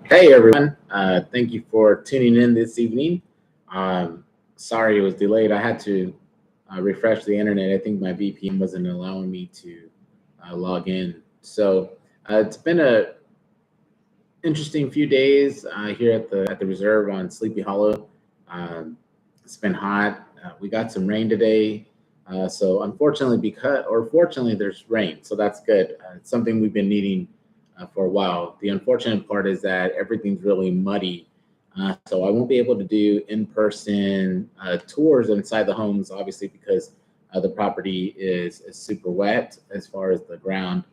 Hey everyone, thank you for tuning in this evening. Um, Sorry it was delayed. I had to refresh the internet. I think my VPN wasn't allowing me to log in. So it's been a interesting few days here at the reserve on Sleepy Hollow. Um, it's been hot. We got some rain today. So unfortunately, fortunately, there's rain, so that's good. It's something we've been needing for a while. The unfortunate part is that everything's really muddy, so I won't be able to do in-person tours inside the homes, obviously because the property is super wet as far as the ground.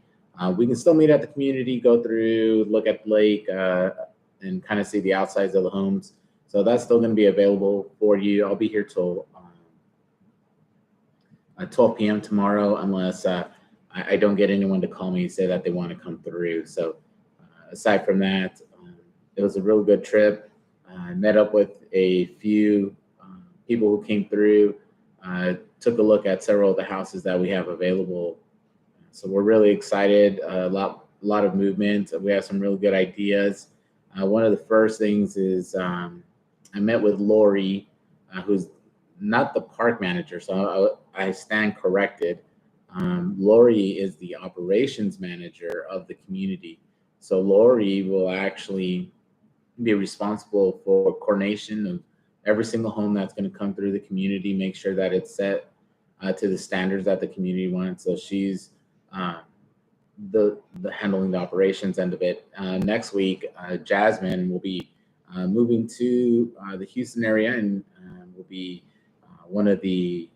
We can still meet at the community, go through, look at the lake, and kind of see the outsides of the homes. So that's still going to be available for you. I'll be here till 12 p.m. tomorrow, unless I don't get anyone to call me and say that they want to come through. So aside from that, it was a real good trip. I met up with a few people who came through, took a look at several of the houses that we have available. So we're really excited. A lot of movement. We have some really good ideas. One of the first things is I met with Lori, who's not the park manager, so I stand corrected. Lori is the operations manager of the community. So Lori will actually be responsible for coordination of every single home that's going to come through the community, make sure that it's set to the standards that the community wants. So she's uh, the handling the operations end of it. Next week, Jasmine will be moving to the Houston area and will be one of the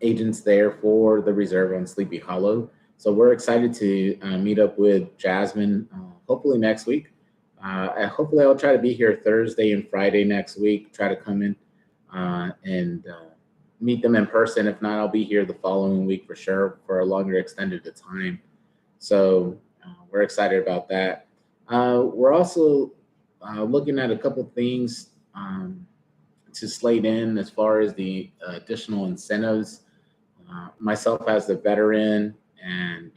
agents there for the reserve on Sleepy Hollow. So we're excited to meet up with Jasmine hopefully next week. Hopefully I'll try to be here Thursday and Friday next week. Try to come in and meet them in person. If not, I'll be here the following week for sure for a longer extended time. So we're excited about that. We're also looking at a couple things to slate in as far as the additional incentives. Myself as the veteran and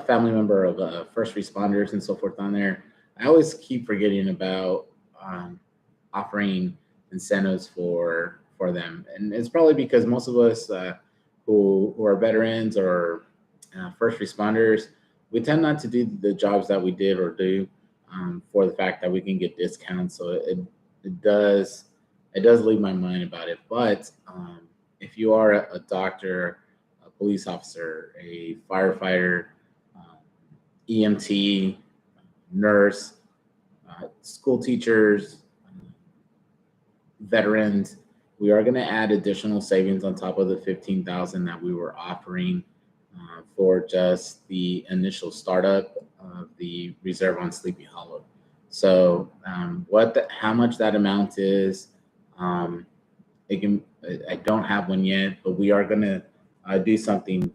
family member of first responders and so forth on there, I always keep forgetting about um, offering incentives for them, and it's probably because most of us who are veterans or first responders, we tend not to do the jobs that we did or do for the fact that we can get discounts. So it does leave my mind about it. But if you are a doctor, a police officer, a firefighter, EMT, nurse, school teachers, veterans, we are going to add additional savings on top of the 15,000 that we were offering for just the initial startup of the reserve on Sleepy Hollow. So how much that amount is, um, it can I don't have one yet, but we are going to do something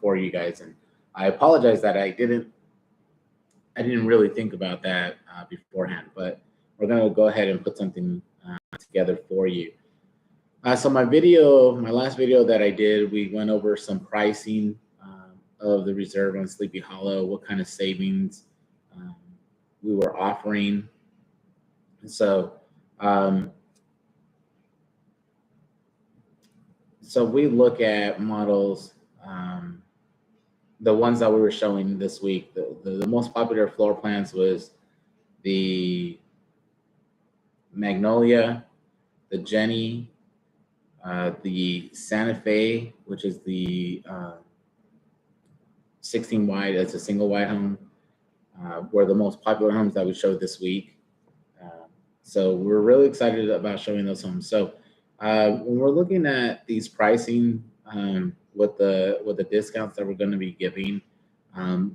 for you guys. And I apologize that I didn't really think about that beforehand, but we're going to go ahead and put something together for you. So my last video that I did, we went over some pricing of the reserve on Sleepy Hollow, what kind of savings um, we were offering. So, um, so we look at models, the ones that we were showing this week. The most popular floor plans was the Magnolia, the Jenny, the Santa Fe, which is the 16 wide. It's a single wide home. Were the most popular homes that we showed this week. Uh, so we're really excited about showing those homes. So when we're looking at these pricing with the discounts that we're going to be giving,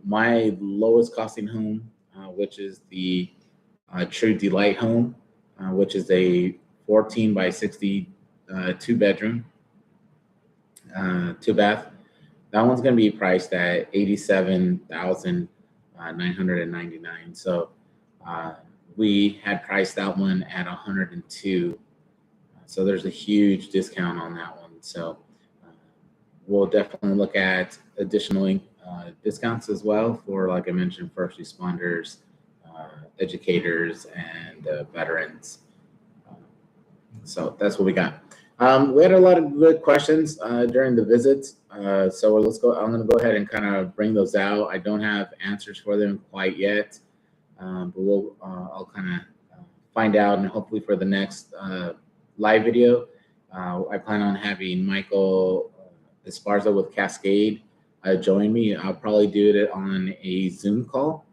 my lowest costing home, which is the True Delight home, which is a 14 by 60 two bedroom, two bath. That one's going to be priced at 87,999. So uh, we had priced that one at 102. So there's a huge discount on that one. So uh, we'll definitely look at additional discounts as well for, like I mentioned, first responders, educators, and veterans. So that's what we got. We had a lot of good questions during the visits. So let's go. I'm going to go ahead and kind of bring those out. I don't have answers for them quite yet, but I'll kind of find out, and hopefully for the next live video, I plan on having Michael Esparza with Cascade join me. I'll probably do it on a Zoom call,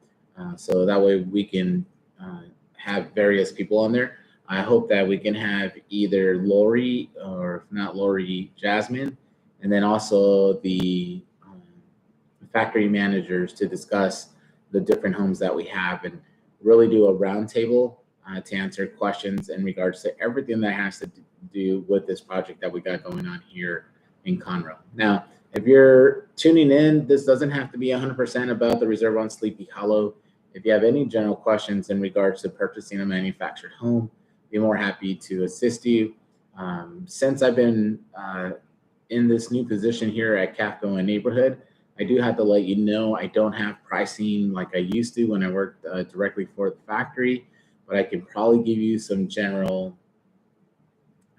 so that way we can have various people on there. I hope that we can have either Lori, or if not Lori, Jasmine, and then also the factory managers to discuss the different homes that we have and really do a roundtable to answer questions in regards to everything that has to do with this project that we got going on here in Conroe. Now, if you're tuning in, this doesn't have to be 100% about the reserve on Sleepy Hollow. If you have any general questions in regards to purchasing a manufactured home, be more happy to assist you. Since I've been in this new position here at Cavco and Neighborhood, I do have to let you know I don't have pricing like I used to when I worked directly for the factory, but I can probably give you some general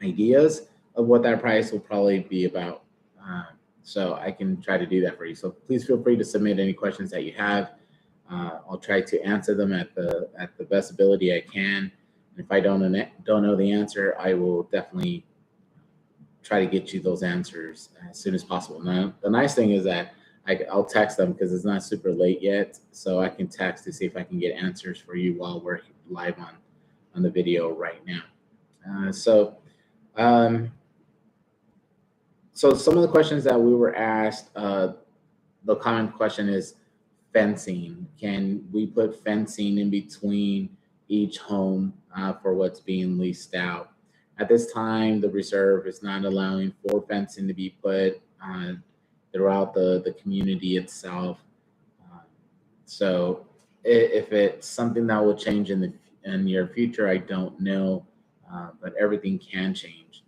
ideas of what that price will probably be about. So I can try to do that for you. So please feel free to submit any questions that you have. I'll try to answer them at the best ability I can. If I don't know the answer, I will definitely try to get you those answers as soon as possible. Now, the nice thing is that I'll text them because it's not super late yet, so I can text to see if I can get answers for you while we're live on the video right now. So some of the questions that we were asked, the common question is fencing. Can we put fencing in between each home for what's being leased out? At this time, the reserve is not allowing for fencing to be put throughout the community itself. So if it's something that will change in the near future, I don't know, but everything can change.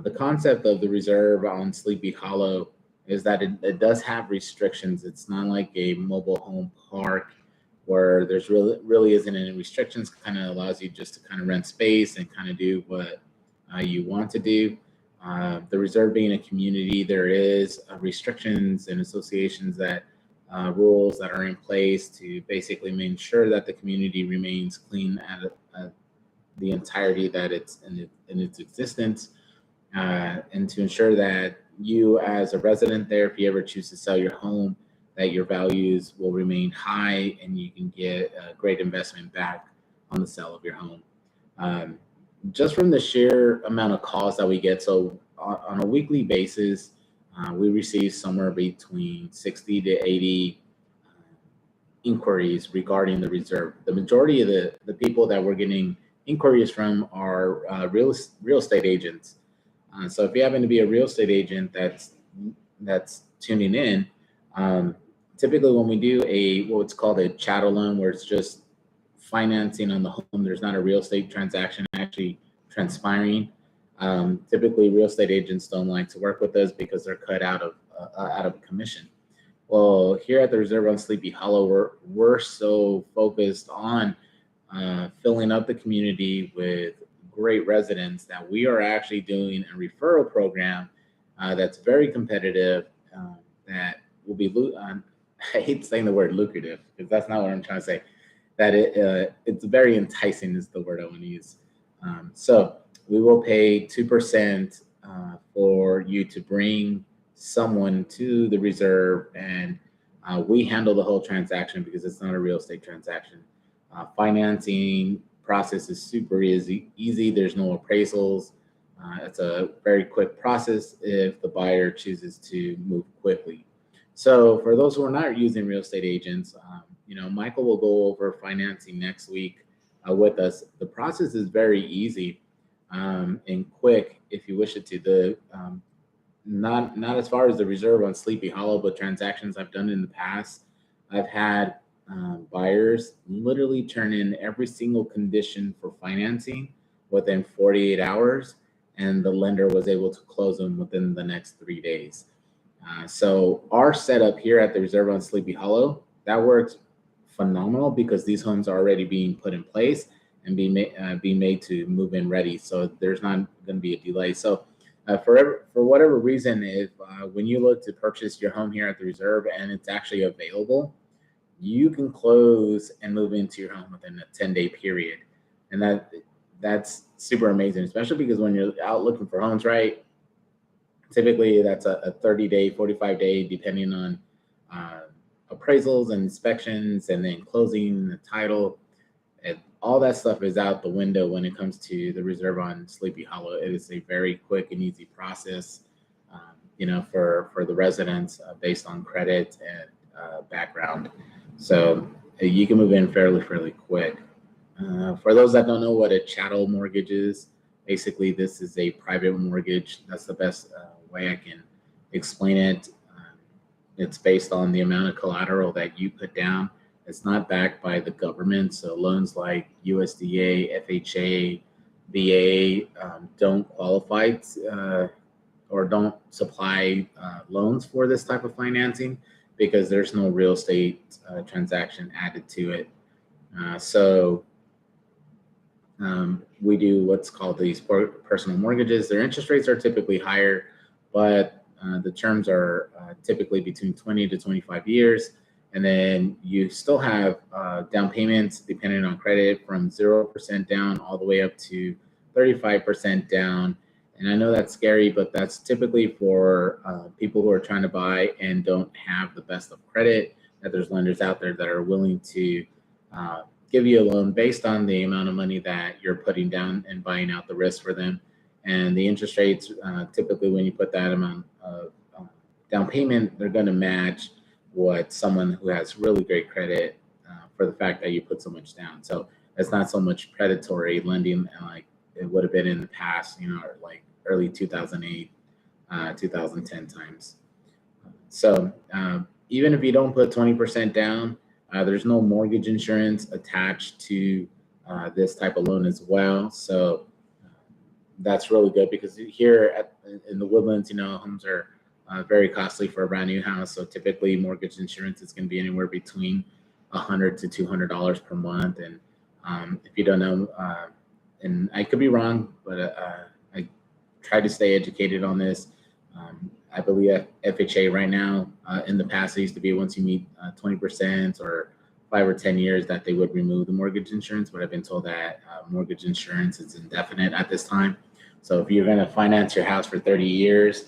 The concept of the reserve on Sleepy Hollow is that it does have restrictions. It's not like a mobile home park where there's really isn't any restrictions. Kind of allows you just to kind of rent space and kind of do what you want to do. The reserve being a community, there is restrictions and associations that rules that are in place to basically make sure that the community remains clean at the entirety that it's in its existence, and to ensure that you as a resident there, if you ever choose to sell your home, that your values will remain high and you can get a great investment back on the sale of your home. Just from the sheer amount of calls that we get, so on a weekly basis, we receive somewhere between 60 to 80 inquiries regarding the reserve. The majority of the people that we're getting inquiries from are real estate agents. So if you happen to be a real estate agent that's tuning in, typically when we do what's called a chattel loan, where it's just financing on the home, there's not a real estate transaction actually transpiring. Typically, real estate agents don't like to work with us because they're cut out of commission. Well, here at the Reserve on Sleepy Hollow, we're so focused on filling up the community with great residents that we are actually doing a referral program that's very competitive, that will be, I hate saying the word lucrative because that's not what I'm trying to say, that it's very enticing is the word I want to use. So we will pay 2% for you to bring someone to the reserve, and we handle the whole transaction because it's not a real estate transaction. Financing process is super easy. There's no appraisals. It's a very quick process if the buyer chooses to move quickly. So for those who are not using real estate agents, Michael will go over financing next week with us. The process is very easy and quick if you wish it to. Not as far as the reserve on Sleepy Hollow, but transactions I've done in the past, I've had buyers literally turn in every single condition for financing within 48 hours, and the lender was able to close them within the next 3 days. So our setup here at the Reserve on Sleepy Hollow, that works phenomenal because these homes are already being put in place and being made to move in ready. So there's not going to be a delay. So for whatever reason, if when you look to purchase your home here at the Reserve and it's actually available, you can close and move into your home within a 10-day period. And that's super amazing, especially because when you're out looking for homes, right? Typically that's a 30-day, 45-day, depending on uh, appraisals and inspections, and then closing the title. And all that stuff is out the window when it comes to the Reserve on Sleepy Hollow. It is a very quick and easy process, for the residents based on credit and background. So you can move in fairly quick. For those that don't know what a chattel mortgage is, basically this is a private mortgage. That's the best way I can explain it. It's based on the amount of collateral that you put down. It's not backed by the government. So loans like USDA, FHA, VA don't qualify or don't supply loans for this type of financing because there's no real estate transaction added to it. So we do what's called these personal mortgages. Their interest rates are typically higher, but the terms are typically between 20 to 25 years. And then you still have down payments depending on credit from 0% down all the way up to 35% down. And I know that's scary, but that's typically for people who are trying to buy and don't have the best of credit, that there's lenders out there that are willing to give you a loan based on the amount of money that you're putting down and buying out the risk for them. And the interest rates, typically when you put that amount of down payment, they're going to match what someone who has really great credit for the fact that you put so much down. So it's not so much predatory lending like it would have been in the past, like early 2008, 2010 times. So even if you don't put 20% down, there's no mortgage insurance attached to this type of loan as well. So that's really good because here in the Woodlands, homes are very costly for a brand new house. So typically mortgage insurance is going to be anywhere between $100 to $200 per month. And if you don't know, and I could be wrong, but I try to stay educated on this. I believe FHA right now, in the past, it used to be once you meet 20% or 5 or 10 years that they would remove the mortgage insurance. But I've been told that mortgage insurance is indefinite at this time. So if you're going to finance your house for 30 years,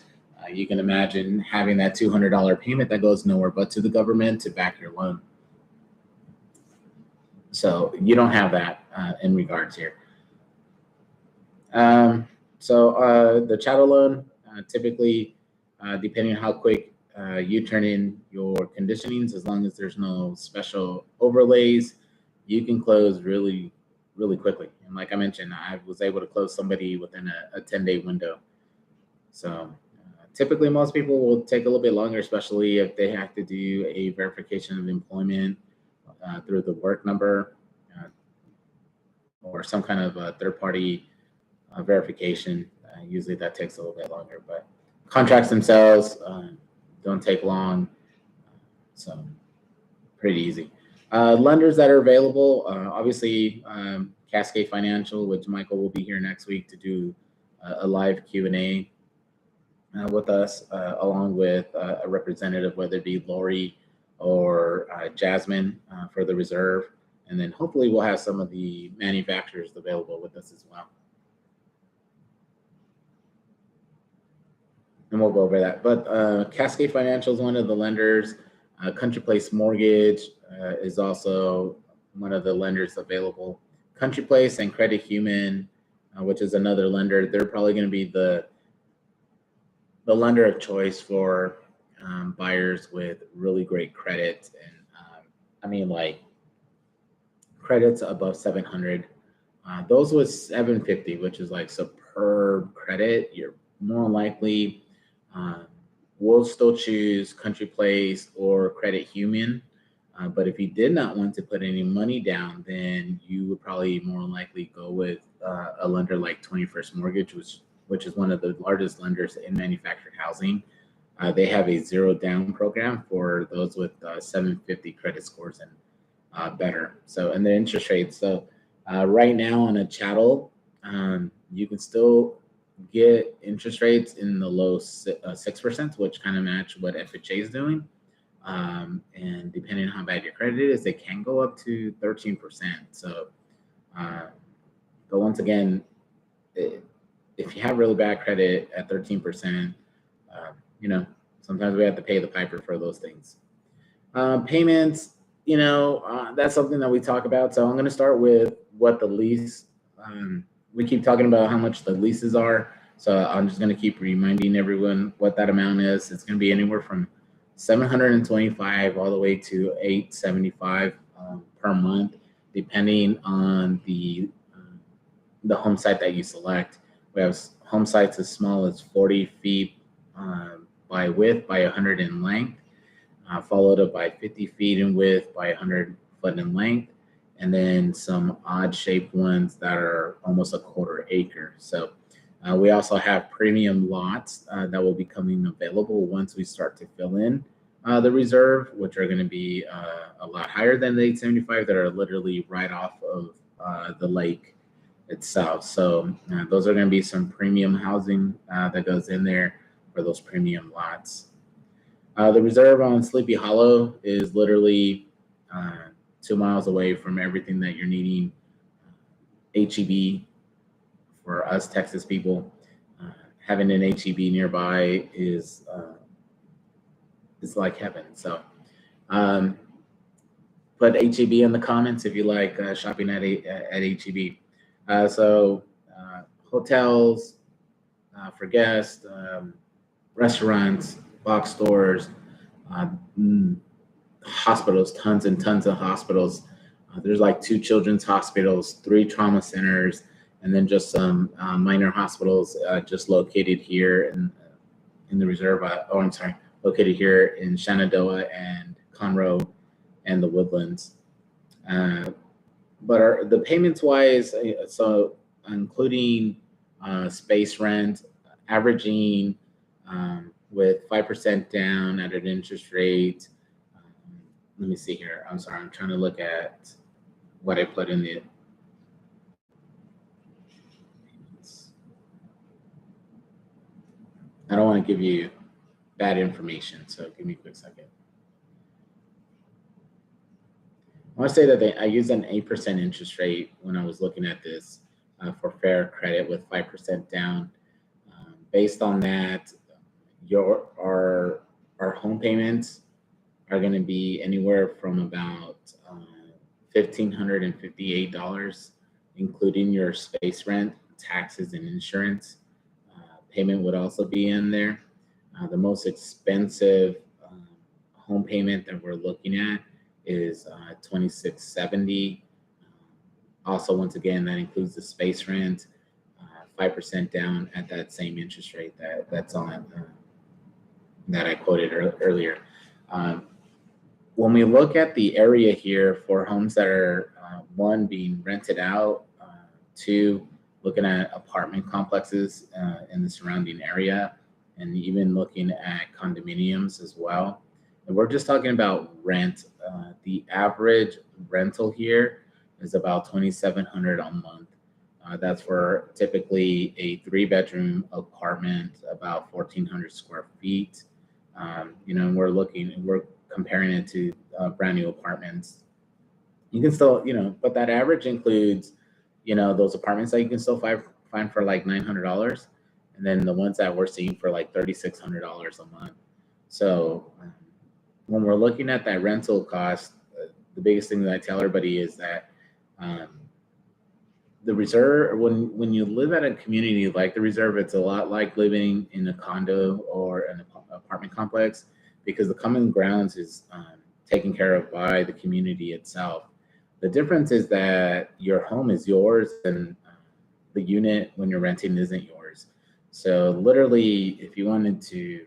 you can imagine having that $200 payment that goes nowhere but to the government to back your loan. So you don't have that in regards here. So the chattel loan, typically, depending on how quick you turn in your conditionings, as long as there's no special overlays, you can close really quickly. And like I mentioned, I was able to close somebody within a 10-day window. So typically most people will take a little bit longer, especially if they have to do a verification of employment through the work number or some kind of third-party verification. Usually that takes a little bit longer, but contracts themselves don't take long. So pretty easy. Lenders that are available, obviously Cascade Financial, which Michael will be here next week to do a live Q&A with us, along with a representative, whether it be Lori or Jasmine for the Reserve. And then hopefully we'll have some of the manufacturers available with us as well. And we'll go over that. But Cascade Financial is one of the lenders. Country Place Mortgage is also one of the lenders available. Country Place and Credit Human, which is another lender, they're probably going to be the lender of choice for buyers with really great credit. And I mean, like credits above 700. Those with 750, which is like superb credit, you're more likely we'll still choose Country Place or Credit Human. But if you did not want to put any money down, then you would probably more likely go with a lender like 21st Mortgage, which is one of the largest lenders in manufactured housing. They have a zero down program for those with 750 credit scores and better. So, and the interest rates. So, right now on a chattel, you can still get interest rates in the low 6%, which kind of match what FHA is doing. And depending on how bad your credit is, they can go up to 13%. So, but once again, if you have really bad credit at 13%, you know, sometimes we have to pay the piper for those things. Payments, you know, that's something that we talk about. So I'm going to start with what the lease, we keep talking about how much the leases are. So I'm just going to keep reminding everyone what that amount is. It's going to be anywhere from $725 all the way to $875 per month, depending on the home site that you select. We have home sites as small as 40 feet by width by 100 in length, followed up by 50 feet in width by 100 foot in length, and then some odd shaped ones that are almost a quarter acre. So we also have premium lots that will be coming available once we start to fill in the reserve, which are going to be a lot higher than the 875 that are literally right off of the lake itself. So those are going to be some premium housing that goes in there for those premium lots. The reserve on Sleepy Hollow is literally 2 miles away from everything that you're needing. HEB for us Texas people, having an HEB nearby is like heaven. So put HEB in the comments if you like shopping at HEB. So hotels for guests, restaurants, box stores, hospitals, tons and tons of hospitals. There's like 2 children's hospitals, 3 trauma centers, and then just some minor hospitals just located here in the reserve. Located here in Shenandoah and Conroe and the Woodlands. But the payments wise, so including space rent, averaging with 5% down at an interest rate. Let me see here. I'm sorry, I'm trying to look at what I put in the. I don't want to give you bad information, so give me a quick second. I want to say that I used an 8% interest rate when I was looking at this for fair credit with 5% down. Based on that, our home payments are going to be anywhere from about $1,558, including your space rent, taxes, and insurance. Payment would also be in there. The most expensive home payment that we're looking at is $2,670. Also, once again, that includes the space rent, 5% down at that same interest rate that's on that I quoted earlier. When we look at the area here for homes that are one, being rented out, 2, looking at apartment complexes in the surrounding area, and even looking at condominiums as well. And we're just talking about rent. The average rental here is about $2,700 a month. That's for typically a 3-bedroom apartment, about 1,400 square feet. You know, we're comparing it to brand new apartments. You can still, you know, but that average includes, you know, those apartments that you can still find for like $900, and then the ones that we're seeing for like $3,600 a month. So when we're looking at that rental cost, the biggest thing that I tell everybody is that the reserve, when you live at a community like the reserve, it's a lot like living in a condo or an apartment complex, because the common grounds is taken care of by the community itself. The difference is that your home is yours and the unit when you're renting isn't yours. So literally, if you wanted to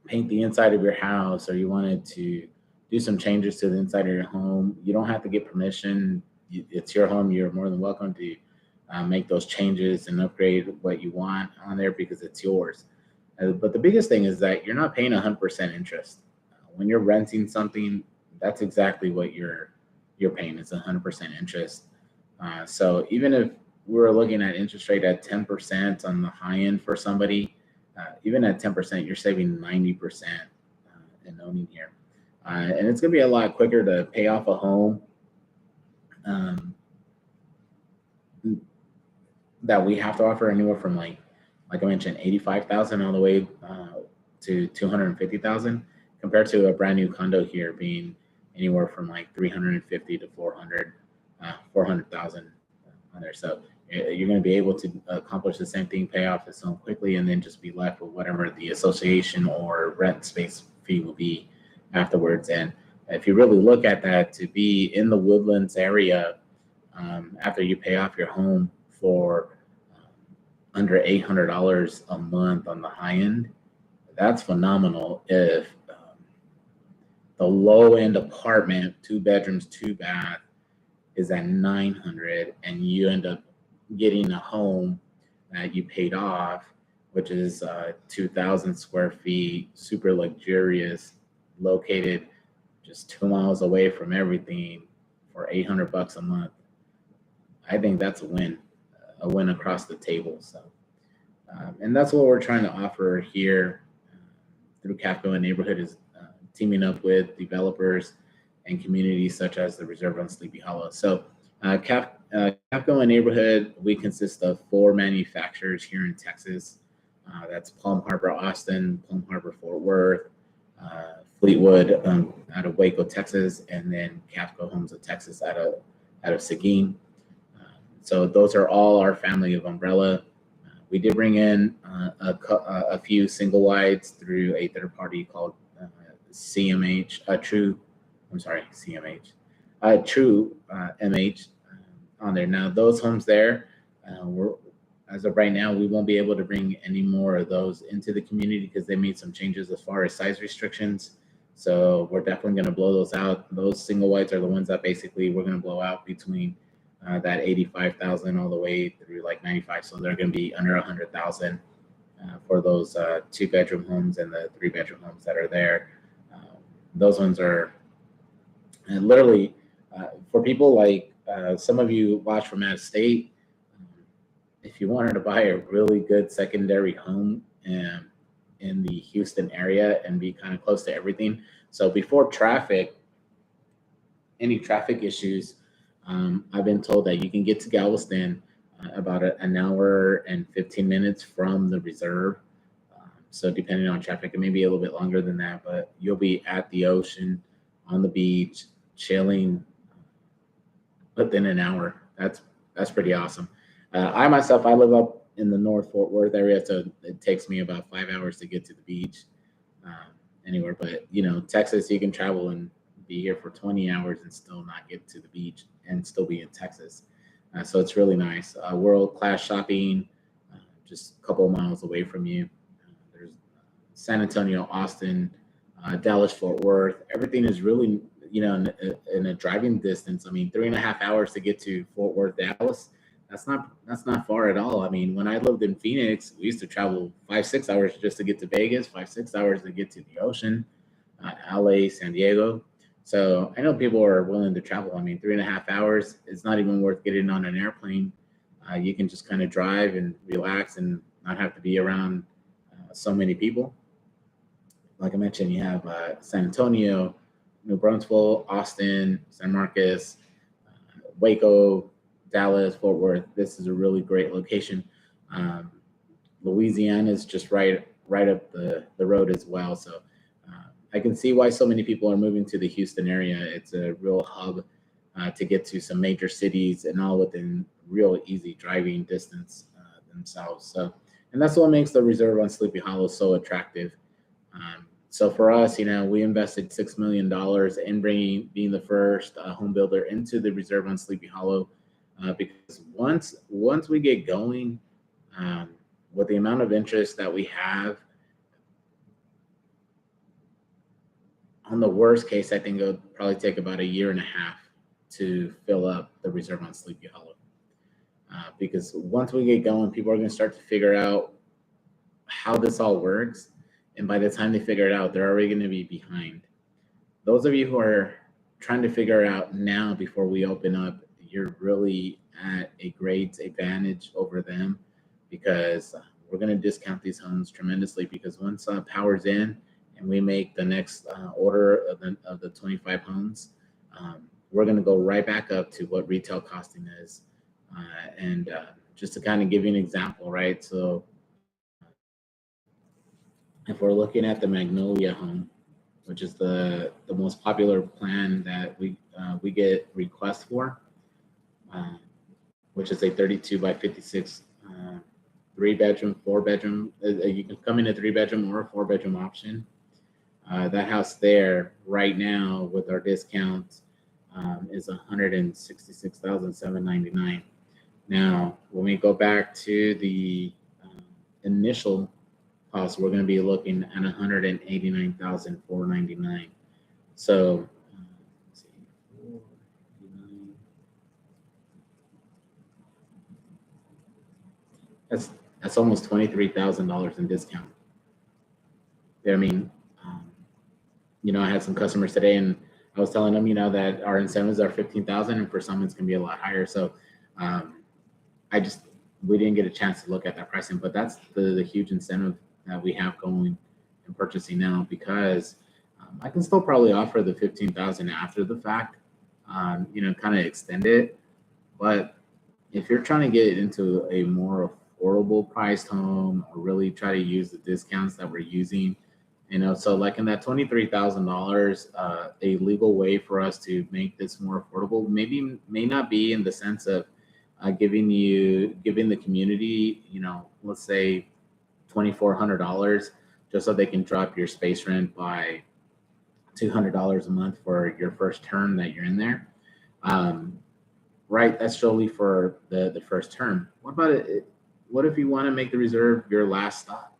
paint the inside of your house, or you wanted to do some changes to the inside of your home, you don't have to get permission. It's your home. You're more than welcome to make those changes and upgrade what you want on there because it's yours. But the biggest thing is that you're not paying 100% interest. When you're renting something, that's exactly what you're paying. It's 100% interest. So even if we were looking at interest rate at 10% on the high end for somebody, even at 10%, you're saving 90% in owning here. And it's going to be a lot quicker to pay off a home um, that we have to offer anywhere from like I mentioned, 85,000 all the way to 250,000, compared to a brand new condo here being anywhere from like 350 to 400,000 on there. So you're going to be able to accomplish the same thing, pay off this home quickly, and then just be left with whatever the association or rent space fee will be afterwards. And if you really look at that, to be in the Woodlands area after you pay off your home for under $800 a month on the high end, that's phenomenal. If the low end apartment, 2 bedrooms, 2 bath, is at 900, and you end up getting a home that you paid off, which is 2,000 square feet, super luxurious, located just 2 miles away from everything for $800 a month. I think that's a win across the table. So, and that's what we're trying to offer here through Cavco and Neighborhood, is teaming up with developers and communities such as the Reserve on Sleepy Hollow. So Cavco and Neighborhood, we consist of 4 manufacturers here in Texas. That's Palm Harbor, Austin, Palm Harbor, Fort Worth, Fleetwood out of Waco, Texas, and then Cavco Homes of Texas out of Seguin. So those are all our family of umbrella. We did bring in a few single wides through a third party called True MH on there. Now those homes there, as of right now, we won't be able to bring any more of those into the community because they made some changes as far as size restrictions. So we're definitely going to blow those out. Those single wides are the ones that basically we're going to blow out between that 85,000 all the way through like 95. So they're going to be under 100,000 for those 2-bedroom homes and the 3-bedroom homes that are there. Those ones are literally for people like some of you watch from out of state. If you wanted to buy a really good secondary home in the Houston area and be kind of close to everything. So before any traffic issues, I've been told that you can get to Galveston about an hour and 15 minutes from the reserve. So depending on traffic, it may be a little bit longer than that, but you'll be at the ocean, on the beach, chilling within an hour. That's pretty awesome. I myself, I live up in the North Fort Worth area, so it takes me about 5 hours to get to the beach anywhere. But Texas, you can travel and be here for 20 hours and still not get to the beach and still be in Texas. So it's really nice. World-class shopping, just a couple of miles away from you. There's San Antonio, Austin, Dallas, Fort Worth. Everything is really, in a driving distance. I mean, 3.5 hours to get to Fort Worth, Dallas. That's not far at all. I mean, when I lived in Phoenix, we used to travel 5-6 hours just to get to Vegas, 5-6 hours to get to the ocean, LA, San Diego. So I know people are willing to travel. I mean, 3.5 hours, it's not even worth getting on an airplane. You can just kind of drive and relax and not have to be around so many people. Like I mentioned, you have San Antonio, New Brunswick, Austin, San Marcos, Waco, Dallas, Fort Worth. This is a really great location. Louisiana is just right up the road as well. So I can see why so many people are moving to the Houston area. It's a real hub to get to some major cities and all within real easy driving distance themselves. So, and that's what makes the Reserve on Sleepy Hollow so attractive. So for us, we invested $6 million in being the first home builder into the Reserve on Sleepy Hollow. Because once we get going, with the amount of interest that we have, on the worst case, I think it would probably take about 1.5 years to fill up the Reserve on Sleepy Hollow. Because once we get going, people are going to start to figure out how this all works. And by the time they figure it out, they're already going to be behind. Those of you who are trying to figure it out now before we open up, you're really at a great advantage over them, because we're going to discount these homes tremendously, because once power's in and we make the next order of the 25 homes, we're going to go right back up to what retail costing is. And just to kind of give you an example, right? So if we're looking at the Magnolia home, which is the most popular plan that we get requests for, which is a 32 by 56 3-bedroom, 4-bedroom. You can come in a 3-bedroom or a 4-bedroom option. That house there right now with our discount is $166,799. Now, when we go back to the initial cost, we're going to be looking at $189,499. So, let's see, 499. That's almost $23,000 in discount. I mean, I had some customers today, and I was telling them, that our incentives are $15,000, and for some it's going to be a lot higher. So, we didn't get a chance to look at that pricing, but that's the huge incentive that we have going and purchasing now, because I can still probably offer the $15,000 after the fact, kind of extend it. But if you're trying to get into a more affordable priced home, or really try to use the discounts that we're using, so like in that $23,000, a legal way for us to make this more affordable may not be in the sense of giving the community, let's say $2,400, just so they can drop your space rent by $200 a month for your first term that you're in there. Right, that's solely for the first term. What about it? What if you want to make the reserve your last stop,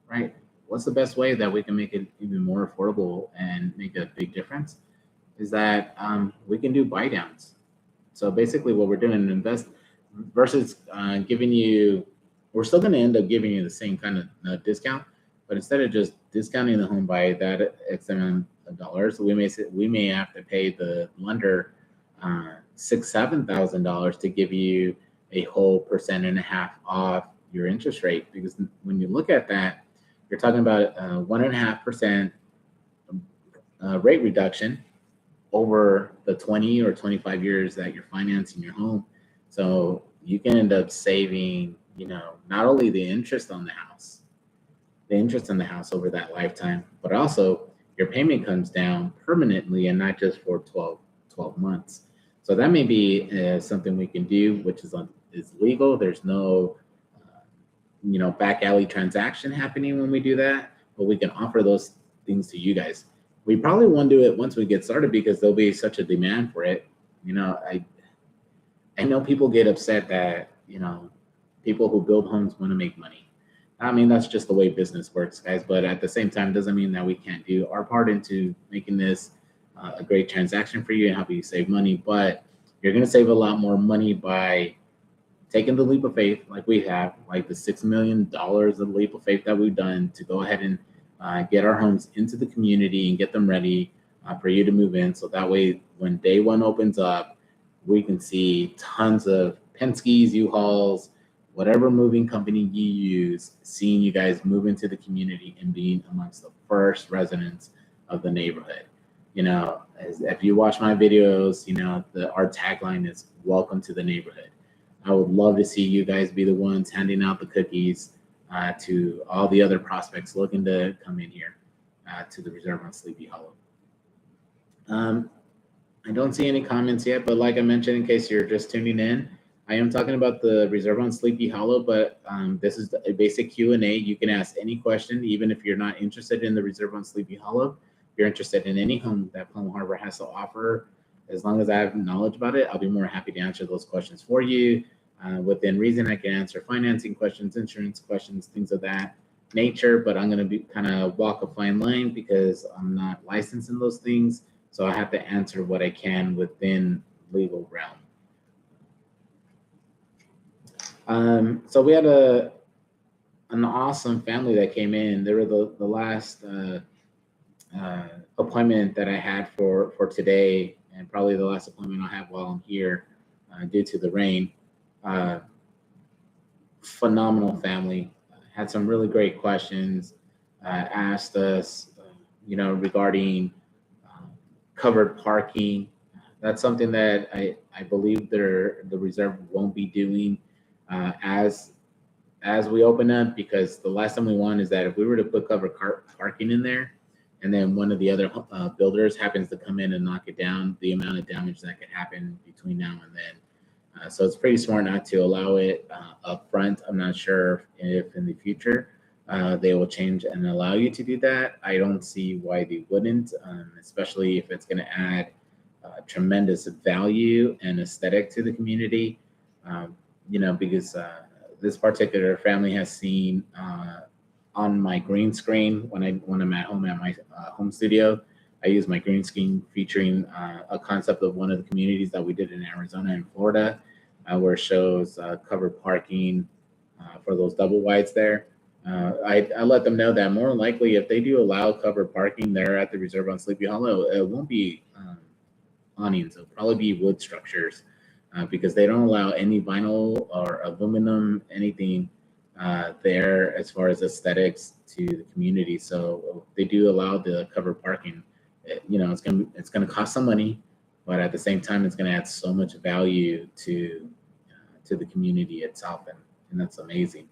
right? What's the best way that we can make it even more affordable and make a big difference? Is that we can do buy downs. So basically what we're doing, invest versus giving you, we're still going to end up giving you the same kind of discount, but instead of just discounting the home by that X amount of dollars, we may have to pay the lender $6,000-$7,000 to give you a whole 1.5% off your interest rate. Because when you look at that, you're talking about 1.5% rate reduction over the 20 or 25 years that you're financing your home. So you can end up saving, not only the interest on the house over that lifetime, but also your payment comes down permanently and not just for 12 months. So that may be something we can do, which is legal. There's no, back alley transaction happening when we do that, but we can offer those things to you guys. We probably won't do it once we get started because there'll be such a demand for it. I know people get upset that, people who build homes want to make money. I mean, that's just the way business works, guys. But at the same time, doesn't mean that we can't do our part into making this a great transaction for you and help you save money. But you're going to save a lot more money by taking the leap of faith like we have, like the $6 million of leap of faith that we've done to go ahead and get our homes into the community and get them ready for you to move in. So that way, when day one opens up, we can see tons of Penske's, U-Hauls, whatever moving company you use, seeing you guys move into the community and being amongst the first residents of the neighborhood. If you watch my videos, our tagline is "Welcome to the neighborhood." I would love to see you guys be the ones handing out the cookies to all the other prospects looking to come in here to the Reserve on Sleepy Hollow. I don't see any comments yet, but like I mentioned, in case you're just tuning in, I am talking about the Reserve on Sleepy Hollow, but this is a basic Q&A. You can ask any question, even if you're not interested in the Reserve on Sleepy Hollow. If you're interested in any home that Palm Harbor has to offer, as long as I have knowledge about it, I'll be more happy to answer those questions for you. Within reason, I can answer financing questions, insurance questions, things of that nature, but I'm going to be kind of walk a fine line because I'm not licensed in those things. So I have to answer what I can within legal realm. So we had an awesome family that came in. They were the last appointment that I had for today, and probably the last appointment I'll have while I'm here due to the rain. Uh, Phenomenal family. Had some really great questions. Asked us, regarding uh, covered parking. That's something that I believe the reserve won't be doing as we open up, because the last thing we want is that if we were to put parking in there, and then one of the other builders happens to come in and knock it down, the amount of damage that could happen between now and then. So it's pretty smart not to allow it up front. I'm not sure if in the future they will change and allow you to do that. I don't see why they wouldn't, especially if it's going to add tremendous value and aesthetic to the community. Because this particular family has seen on my green screen when I'm at home at my home studio. I use my green screen featuring a concept of one of the communities that we did in Arizona and Florida, where it shows covered parking for those double wides there. I let them know that more than likely, if they do allow covered parking there at the Reserve on Sleepy Hollow, it won't be awnings. It'll probably be wood structures, because they don't allow any vinyl or aluminum, anything there as far as aesthetics to the community. So they do allow the covered parking. It's gonna cost some money, but at the same time, it's gonna add so much value to the community itself, and that's amazing.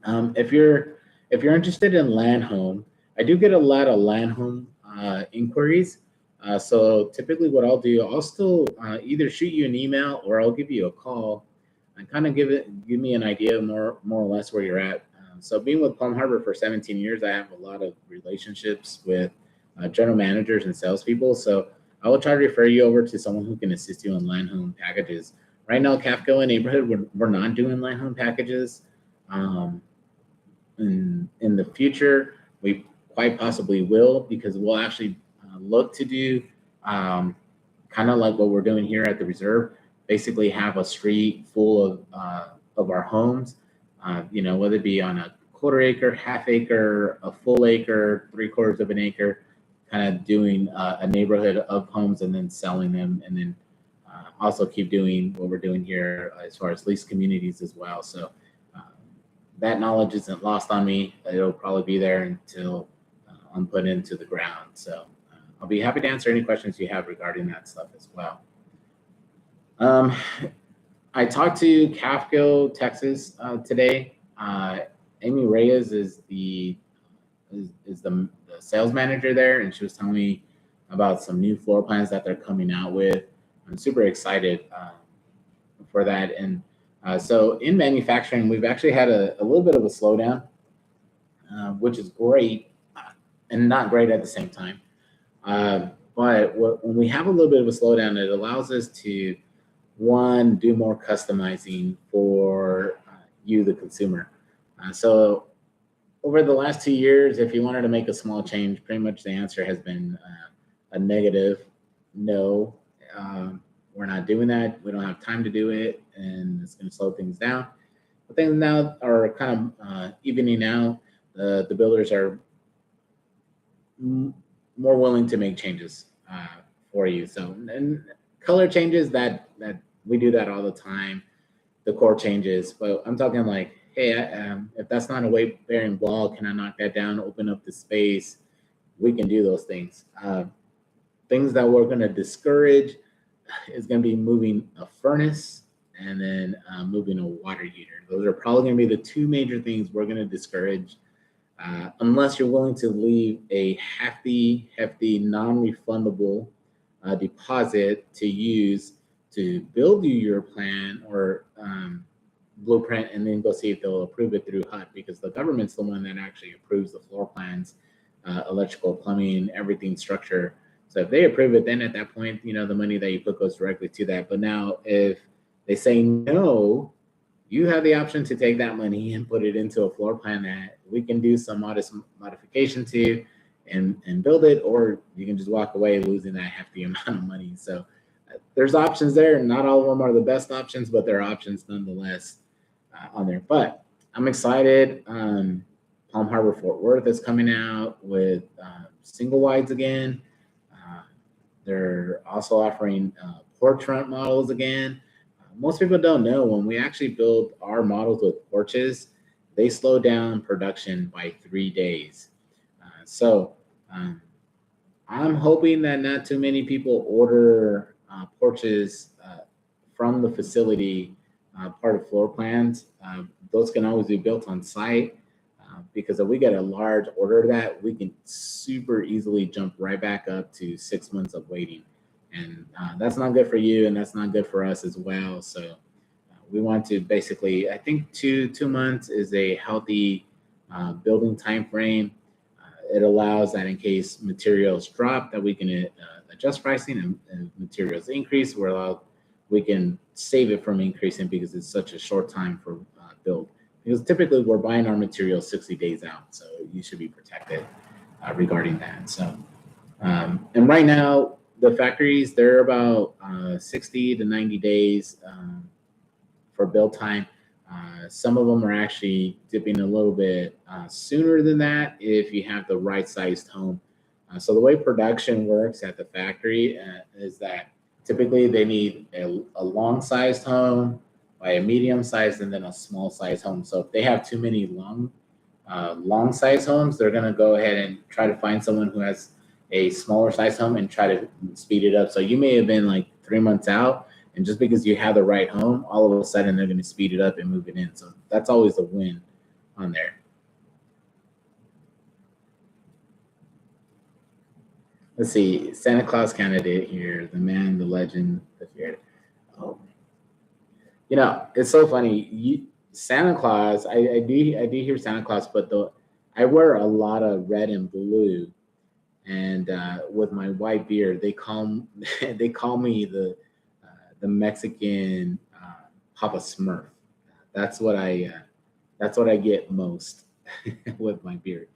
If you're interested in land home, I do get a lot of land home inquiries. So typically, what I'll do, I'll still either shoot you an email or I'll give you a call and kind of give me an idea more or less where you're at. So being with Palm Harbor for 17 years, I have a lot of relationships with general managers and salespeople. So I will try to refer you over to someone who can assist you on land home packages. Right now, Cavco and Neighborhood, we're not doing land home packages. Um, in the future, we quite possibly will, because we'll actually look to do kind of like what we're doing here at the Reserve. Basically, have a street full of our homes. Whether it be on a quarter acre, half acre, a full acre, 3/4 of an acre, kind of doing a neighborhood of homes and then selling them, and then also keep doing what we're doing here as far as leased communities as well. So that knowledge isn't lost on me. It'll probably be there until I'm put into the ground. So I'll be happy to answer any questions you have regarding that stuff as well. I talked to Cavco, Texas today. Amy Reyes is the sales manager there, and she was telling me about some new floor plans that they're coming out with. I'm super excited for that. And so in manufacturing, we've actually had a little bit of a slowdown, which is great and not great at the same time. But when we have a little bit of a slowdown, it allows us to, one, do more customizing for you, the consumer. So over the last 2 years, if you wanted to make a small change, pretty much the answer has been a negative no. We're not doing that. We don't have time to do it, and it's going to slow things down. But things now are kind of evening out. The builders are more willing to make changes for you. So, and color changes, that we do that all the time. The core changes, but I'm talking like, hey, if that's not a weight-bearing wall, can I knock that down, open up the space? We can do those things. Things that we're going to discourage is going to be moving a furnace and then moving a water heater. Those are probably going to be the two major things we're going to discourage, unless you're willing to leave a hefty, non-refundable deposit to use to build you your plan or blueprint, and then go see if they'll approve it through HUD, because the government's the one that actually approves the floor plans, electrical, plumbing, everything, structure. So if they approve it, then at that point, the money that you put goes directly to that. But now if they say no, you have the option to take that money and put it into a floor plan that we can do some modest modification to and build it, or you can just walk away losing that hefty amount of money. So there's options there. Not all of them are the best options, but there are options nonetheless on there. But I'm excited. Palm Harbor Fort Worth is coming out with single wides again. Uh, they're also offering porch front models again. Most people don't know when we actually build our models with porches, they slow down production by 3 days. So um, I'm hoping that not too many people order porches from the facility, part of floor plans. Those can always be built on site because if we get a large order of that, we can super easily jump right back up to 6 months of waiting. And that's not good for you, and that's not good for us as well. So we want to basically, I think two months is a healthy building time frame. It allows that in case materials drop, that we can adjust pricing, and materials increase, we can save it from increasing because it's such a short time for build. Because typically we're buying our materials 60 days out, so you should be protected regarding that. So, and right now the factories, they're about 60 to 90 days for build time. Some of them are actually dipping a little bit sooner than that if you have the right sized home. So the way production works at the factory is that typically they need a long sized home by a medium sized and then a small sized home. So if they have too many long sized homes, they're going to go ahead and try to find someone who has a smaller sized home and try to speed it up. So you may have been like 3 months out, and just because you have the right home, all of a sudden they're going to speed it up and move it in. So that's always a win on there. Let's see, Santa Claus candidate here, the man, the legend, the feared. Oh, it's so funny. Santa Claus, I do hear Santa Claus, but I wear a lot of red and blue, and with my white beard, they call they call me the Mexican Papa Smurf. That's what I get most with my beard.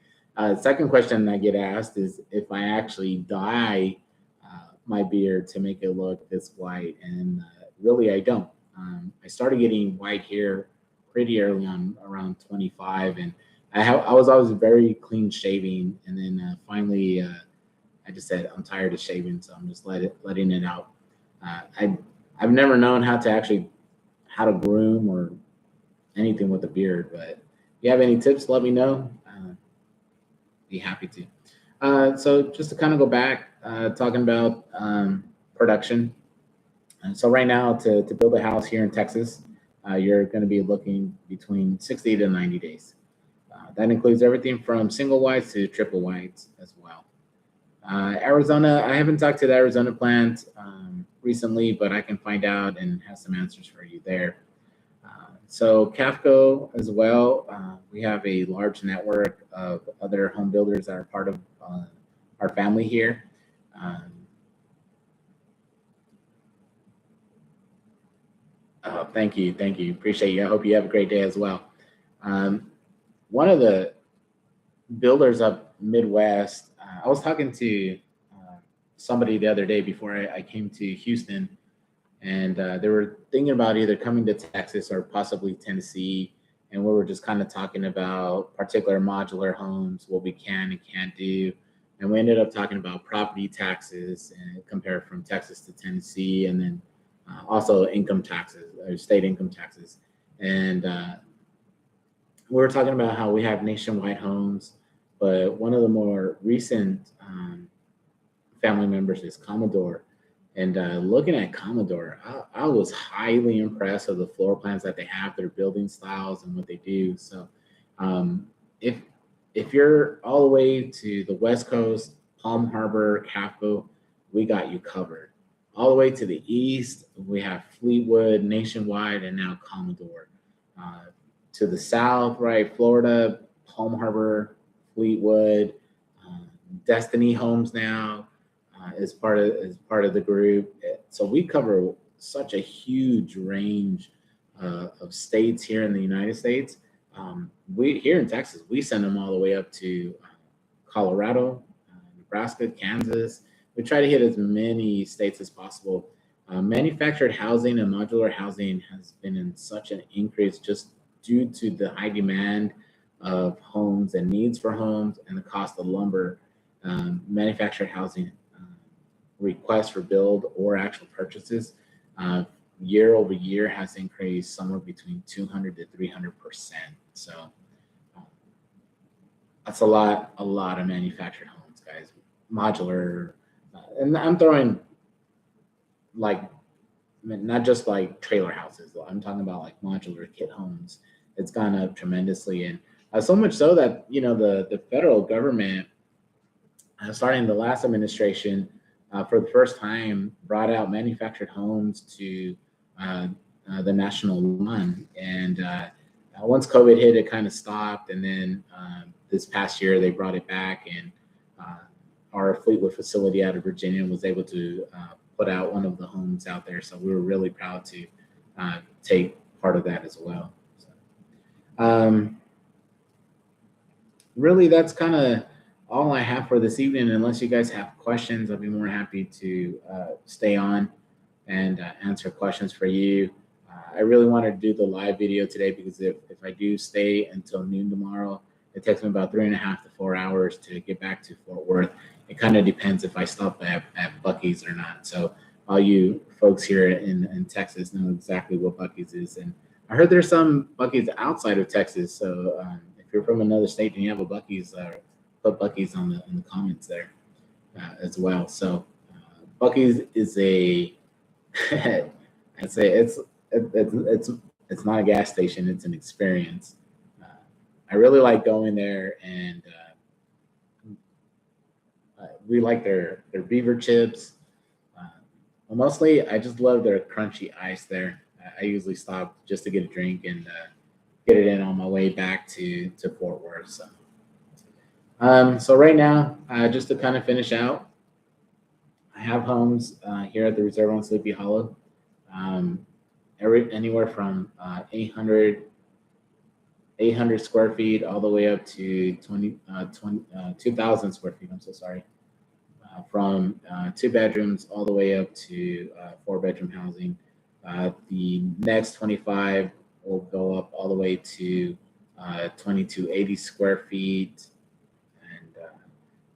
Second question I get asked is if I actually dye my beard to make it look this white, and really I don't. I started getting white hair pretty early on, around 25, and I was always very clean shaving, and then finally I just said I'm tired of shaving, so I'm just letting it out. I've never known how to groom or anything with a beard, but if you have any tips, let me know. Be happy to. So just to kind of go back, talking about production. And so right now, to build a house here in Texas, you're going to be looking between 60 to 90 days. That includes everything from single wides to triple wides as well. Arizona, I haven't talked to the Arizona plant recently, but I can find out and have some answers for you there. So Cavco as well, we have a large network of other home builders that are part of our family here. Um, thank you, appreciate you. I hope you have a great day as well. Um, One of the builders up Midwest, I was talking to somebody the other day before I came to Houston, and they were thinking about either coming to Texas or possibly Tennessee. And we were just kind of talking about particular modular homes, what we can and can't do. And we ended up talking about property taxes and compare from Texas to Tennessee, and then also income taxes or state income taxes. And we were talking about how we have nationwide homes, but one of the more recent family members is Commodore. And looking at Commodore, I was highly impressed with the floor plans that they have, their building styles, and what they do. So, um, if if you're all the way to the West Coast, Palm Harbor, Cavco, we got you covered. All the way to the east, we have Fleetwood, Nationwide, and now Commodore. Uh, to the south, right, Florida, Palm Harbor, Fleetwood, uh, Destiny Homes now is part of the group. So we cover such a huge range of states here in the United States. We here in Texas, we send them all the way up to Colorado, Nebraska, Kansas. We try to hit as many states as possible. Manufactured housing and modular housing has been in such an increase just due to the high demand of homes and needs for homes and the cost of lumber, manufactured housing requests for build or actual purchases year over year has increased somewhere between 200 to 300%. So that's a lot of manufactured homes, guys. Modular, and I'm throwing like not just like trailer houses. I'm talking about like modular kit homes. It's gone up tremendously, and so much so that the federal government, starting the last administration, for the first time brought out manufactured homes to the national one. And once COVID hit, it kind of stopped, and then this past year they brought it back, and our Fleetwood facility out of Virginia was able to put out one of the homes out there. So we were really proud to take part of that as well. So, really, that's kind of all I have for this evening. Unless you guys have questions, I'll be more happy to stay on and answer questions for you. I really wanted to do the live video today because if I do stay until noon tomorrow, it takes me about 3.5 to 4 hours to get back to Fort Worth. It kind of depends if I stop at Buc-ee's or not. So all you folks here in Texas know exactly what Buc-ee's is. And I heard there's some Buc-ee's outside of Texas. So if you're from another state and you have a Buc-ee's, put Buc-ee's in the comments there as well. So Buc-ee's is I'd say it's not a gas station. It's an experience. I really like going there, and we like their beaver chips. Mostly, I just love their crunchy ice there. I usually stop just to get a drink and get it in on my way back to Fort Worth. So right now, just to kind of finish out, I have homes here at the Reserve on Sleepy Hollow, anywhere from 800 square feet all the way up to 2,000 square feet. I'm so sorry. From 2 bedrooms all the way up to 4-bedroom housing. The next 25 will go up all the way to 2,280 square feet.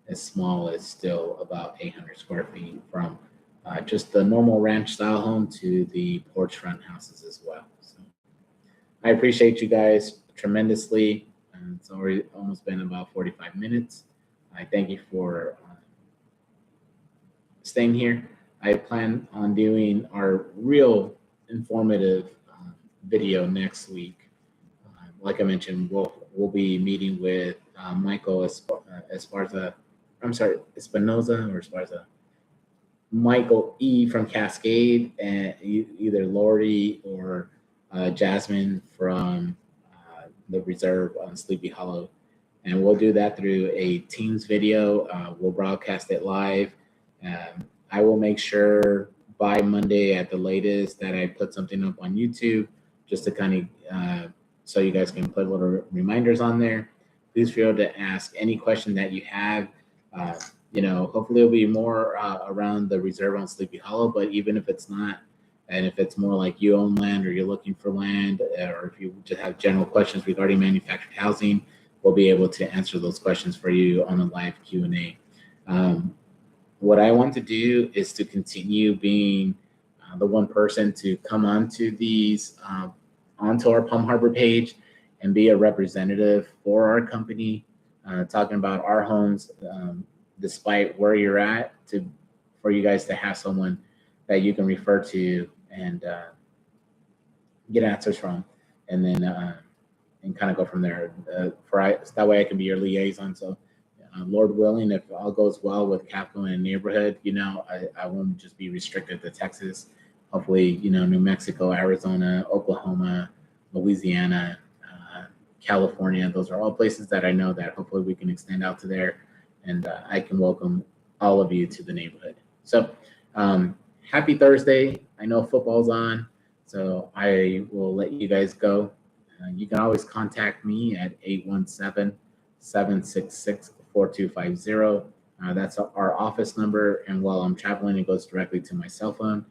As small as still about 800 square feet, from just the normal ranch style home to the porch front houses as well. So I appreciate you guys tremendously. It's already almost been about 45 minutes. I thank you for staying here. I plan on doing our real informative video next week. Like I mentioned, we'll be meeting with Michael Espinoza or Esparza, Michael E. from Cascade, and either Lori or Jasmine from the Reserve on Sleepy Hollow. And we'll do that through a Teams video. We'll broadcast it live. I will make sure by Monday at the latest that I put something up on YouTube just to kind of so you guys can put little reminders on there. Please feel free to ask any question that you have. Hopefully it'll be more around the Reserve on Sleepy Hollow, but even if it's not, and if it's more like you own land or you're looking for land, or if you just have general questions regarding manufactured housing, we'll be able to answer those questions for you on a live Q&A. What I want to do is to continue being the one person to come onto onto our Palm Harbor page and be a representative for our company, talking about our homes, despite where you're at, for you guys to have someone that you can refer to and get answers from, and then and kind of go from there. That way I can be your liaison. So Lord willing, if all goes well with Cavco and Neighborhood, I won't just be restricted to Texas. Hopefully, New Mexico, Arizona, Oklahoma, Louisiana, California. Those are all places that I know that hopefully we can extend out to there, and I can welcome all of you to the neighborhood. So happy Thursday. I know football's on, so I will let you guys go. You can always contact me at 817-766-4250. That's our office number, and while I'm traveling, it goes directly to my cell phone.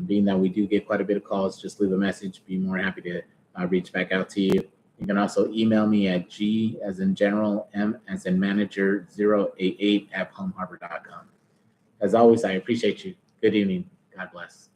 Being that we do get quite a bit of calls, just leave a message. Be more happy to reach back out to you. You can also email me at G as in general, M as in manager 088 @palmharbor.com. As always, I appreciate you. Good evening. God bless.